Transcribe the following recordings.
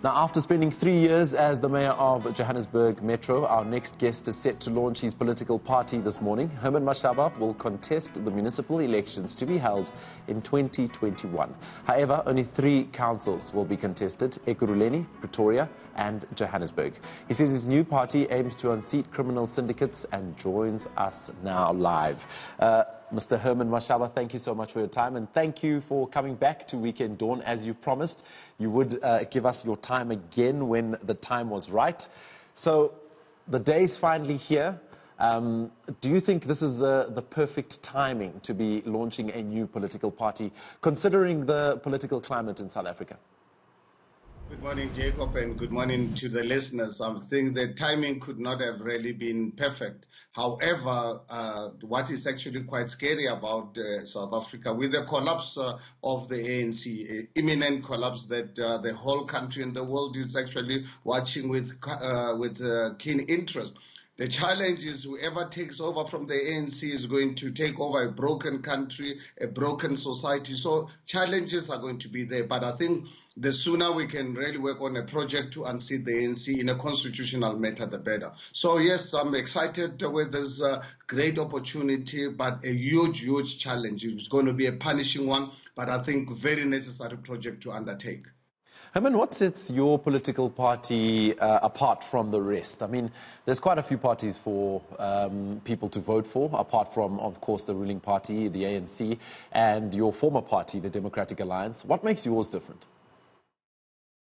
Now, after spending 3 years as the mayor of Johannesburg Metro, our next guest is set to launch his political party this morning. Herman Mashaba will contest the municipal elections to be held in 2021. However, only 3 councils will be contested: Ekurhuleni, Pretoria and Johannesburg. He says his new party aims to unseat criminal syndicates and joins us now live. Mr. Herman Mashaba, thank you so much for your time, and thank you for coming back to Weekend Dawn. As you promised, you would give us your time again when the time was right. So the day's finally here. Do you think this is the perfect timing to be launching a new political party, considering the political climate in South Africa? Good morning, Jacob, and good morning to the listeners. I think the timing could not have really been perfect. However, what is actually quite scary about South Africa, with the collapse of the ANC, imminent collapse that the whole country and the world is actually watching with keen interest. The challenge is whoever takes over from the ANC is going to take over a broken country, a broken society. So challenges are going to be there. But I think the sooner we can really work on a project to unseat the ANC in a constitutional matter, the better. So yes, I'm excited with this great opportunity, but a huge, huge challenge. It's going to be a punishing one, but I think very necessary project to undertake. Herman, what sets your political party apart from the rest? I mean, there's quite a few parties for people to vote for, apart from, of course, the ruling party, the ANC, and your former party, the Democratic Alliance. What makes yours different?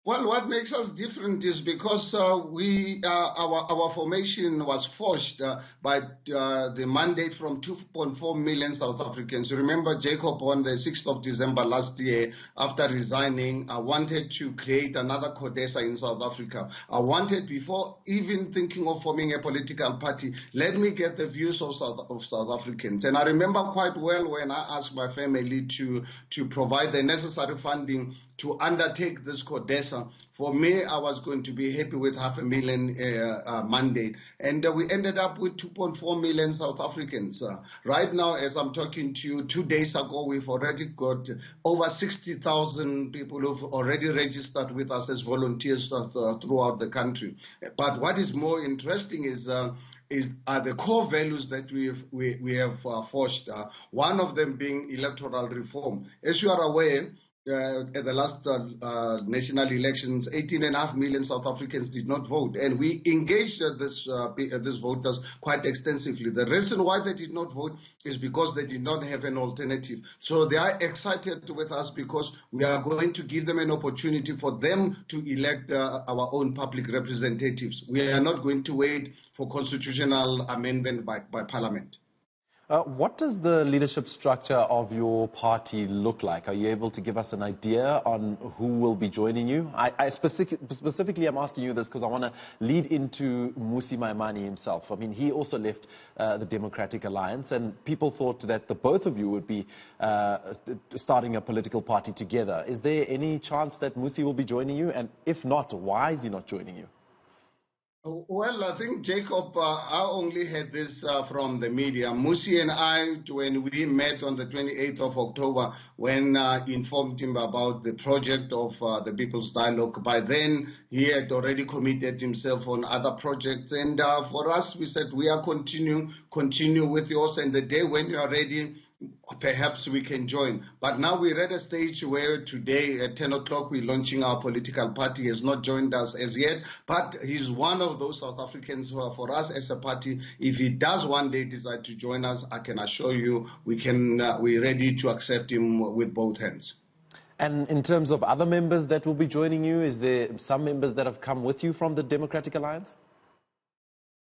Well, what makes us different is because our formation was forged by the mandate from 2.4 million South Africans. Remember, Jacob, on the 6th of December last year, after resigning, I wanted to create another CODESA in South Africa. I wanted, before even thinking of forming a political party, let me get the views of South Africans. And I remember quite well when I asked my family to provide the necessary funding to undertake this CODESA. For me, I was going to be happy with 500,000 mandate. And we ended up with 2.4 million South Africans. Right now, as I'm talking to you, 2 days ago, we've already got over 60,000 people who've already registered with us as volunteers throughout the country. But what is more interesting is the core values that we have forged. One of them being electoral reform. As you are aware, at the last national elections, 18.5 million South Africans did not vote, and we engaged these voters quite extensively. The reason why they did not vote is because they did not have an alternative. So they are excited with us because we are going to give them an opportunity for them to elect our own public representatives. We are not going to wait for constitutional amendment by Parliament. What does the leadership structure of your party look like? Are you able to give us an idea on who will be joining you? I specifically am asking you this because I want to lead into Mmusi Maimane himself. I mean, he also left the Democratic Alliance, and people thought that the both of you would be starting a political party together. Is there any chance that Mmusi will be joining you? And if not, why is he not joining you? Well, I think, Jacob, I only had this from the media. Mmusi and I, when we met on the 28th of October, when informed him about the project of the People's Dialogue, by then he had already committed himself on other projects. And for us, we said, we are continue with yours, and the day when you are ready, perhaps we can join. But now we're at a stage where today at 10 o'clock we're launching our political party. He has not joined us as yet, but he's one of those South Africans who are, for us as a party, if he does one day decide to join us, I can assure you we're ready to accept him with both hands. And in terms of other members that will be joining you, is there some members that have come with you from the Democratic Alliance?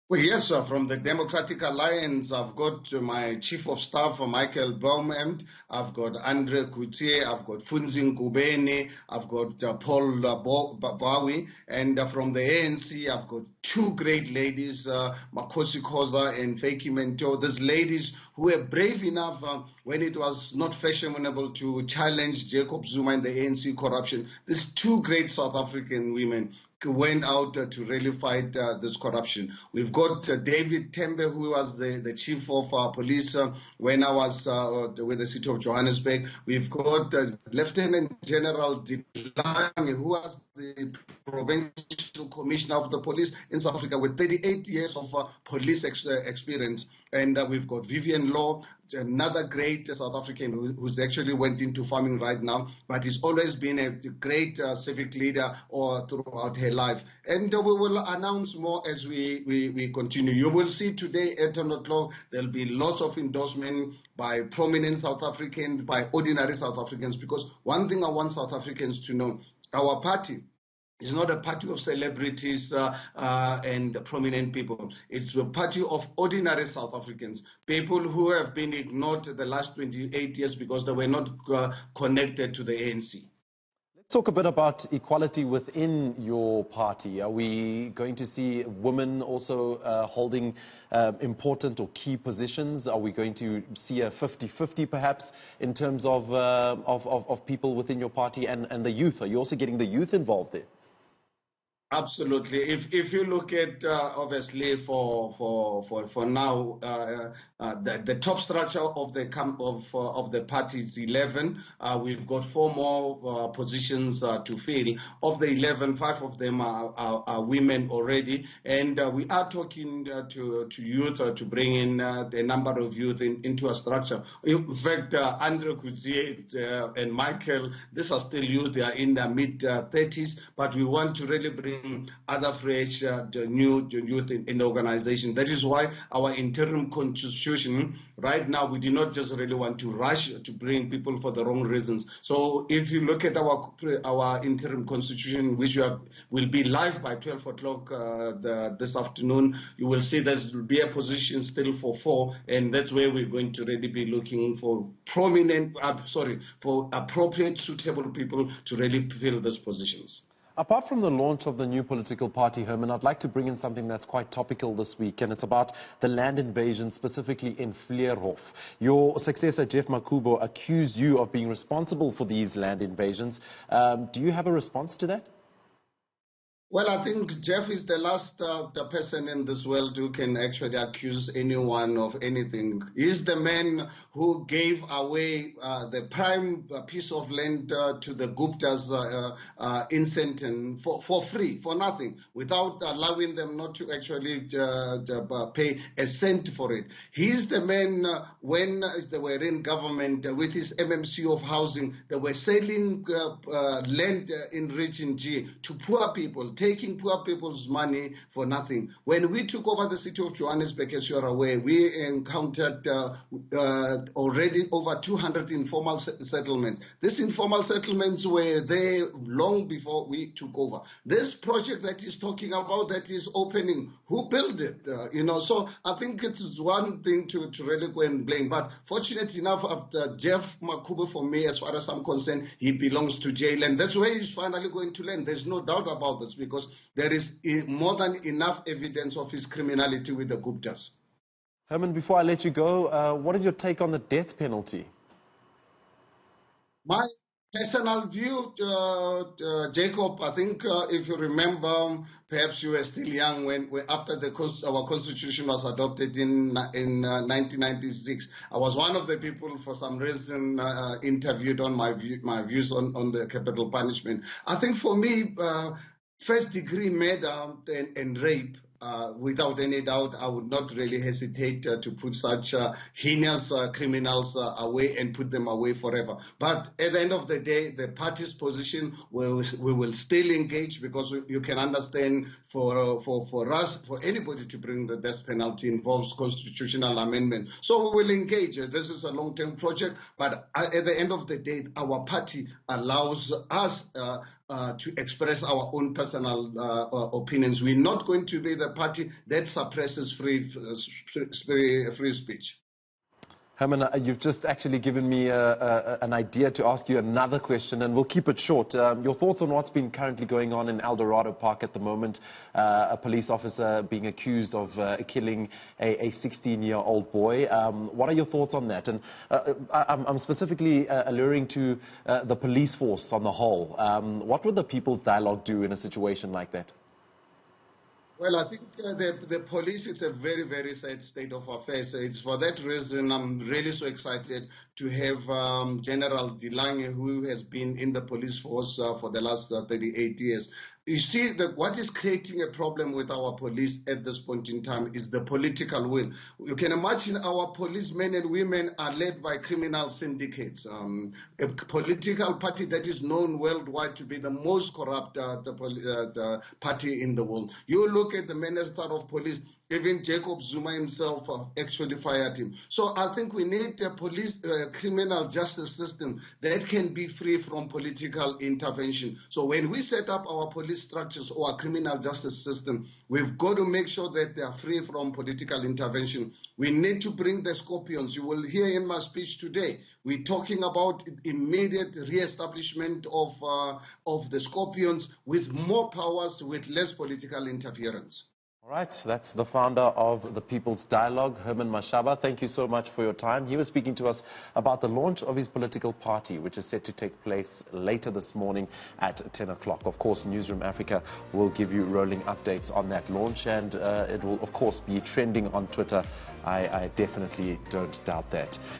Well, yes, from the Democratic Alliance, I've got my Chief of Staff, Michael Baumhand, I've got Andre Coutier, I've got Funzin Kubeni, I've got Paul Bawi, and from the ANC, I've got 2 great ladies, Makosi Khoza and Feki Mento. These ladies who were brave enough when it was not fashionable to challenge Jacob Zuma and the ANC corruption. These 2 great South African women went out to really fight this corruption. We've got David Tembe, who was the chief of police when I was with the city of Johannesburg. We've got Lieutenant General Dilange, who was the provincial commissioner of the police in South Africa with 38 years of police experience. And we've got Vivian Law, another great South African who's actually went into farming right now, but he's always been a great civic leader throughout her life. And we will announce more as we continue. You will see today at 10 o'clock, there'll be lots of endorsement by prominent South Africans, by ordinary South Africans, because one thing I want South Africans to know, our party is not a party of celebrities and prominent people. It's a party of ordinary South Africans, people who have been ignored the last 28 years because they were not connected to the ANC. Let's talk a bit about equality within your party. Are we going to see women also holding important or key positions? Are we going to see a 50-50 perhaps in terms of people within your party and the youth? Are you also getting the youth involved there? Absolutely. If you look at obviously for now, the top structure of the party is 11. We've got 4 more positions to fill. Of the 11, 5 of them are women already, and we are talking to youth to bring in the number of youth into a structure. In fact, Andre Kudzie and Michael, these are still youth. They are in their mid-30s, but we want to really bring other fresh, new youth in the organization. That is why our interim constitution, right now, we do not just really want to rush to bring people for the wrong reasons. So if you look at our interim constitution, which will be live by 12 o'clock this afternoon, you will see there will be a position still for 4, and that's where we're going to really be looking for for appropriate, suitable people to really fill those positions. Apart from the launch of the new political party, Herman, I'd like to bring in something that's quite topical this week, and it's about the land invasion, specifically in Vleerhof. Your successor, Jeff Makubo, accused you of being responsible for these land invasions. Do you have a response to that? Well, I think Jeff is the last the person in this world who can actually accuse anyone of anything. He's the man who gave away the prime piece of land to the Guptas in Sandton for free, for nothing, without allowing them not to actually pay a cent for it. He's the man when they were in government with his MMC of housing, they were selling land in Region G to poor people, taking poor people's money for nothing. When we took over the city of Johannesburg, as you are aware, we encountered already over 200 informal settlements. These informal settlements were there long before we took over. This project that he's talking about that is opening, who built it? So I think it's one thing to really go and blame. But fortunately enough, after Jeff Makubo, for me, as far as I'm concerned, he belongs to jail, and that's where he's finally going to land. There's no doubt about this, because there is more than enough evidence of his criminality with the Guptas. Herman, before I let you go, what is your take on the death penalty? My personal view, Jacob, I think if you remember, perhaps you were still young when after our constitution was adopted in 1996. I was one of the people, for some reason, interviewed on my views on the capital punishment. I think for me, first-degree murder and rape, without any doubt, I would not really hesitate to put such heinous criminals away and put them away forever. But at the end of the day, the party's position, we will still engage, because you can understand for us, for anybody to bring the death penalty involves constitutional amendment. So we will engage. This is a long-term project, but at the end of the day, our party allows us to express our own personal opinions. We're not going to be the party that suppresses free speech. Herman, you've just actually given me an idea to ask you another question, and we'll keep it short. Your thoughts on what's been currently going on in Eldorado Park at the moment, a police officer being accused of killing a 16-year-old boy. What are your thoughts on that? And I'm specifically alluring to the police force on the whole. What would the People's Dialogue do in a situation like that? Well, I think the police, it's a very, very sad state of affairs. It's for that reason I'm really so excited to have General DeLange, who has been in the police force for the last 38 years. You see, that what is creating a problem with our police at this point in time is the political will. You can imagine our policemen and women are led by criminal syndicates, a political party that is known worldwide to be the most corrupt the party in the world. You look at the Minister of Police, even Jacob Zuma himself actually fired him. So I think we need a criminal justice system that can be free from political intervention. So when we set up our police structures or our criminal justice system, we've got to make sure that they are free from political intervention. We need to bring the scorpions. You will hear in my speech today, we're talking about immediate re-establishment of the scorpions with more powers, with less political interference. All right, that's the founder of the People's Dialogue, Herman Mashaba. Thank you so much for your time. He was speaking to us about the launch of his political party, which is set to take place later this morning at 10 o'clock. Of course, Newzroom Afrika will give you rolling updates on that launch, and it will, of course, be trending on Twitter. I definitely don't doubt that.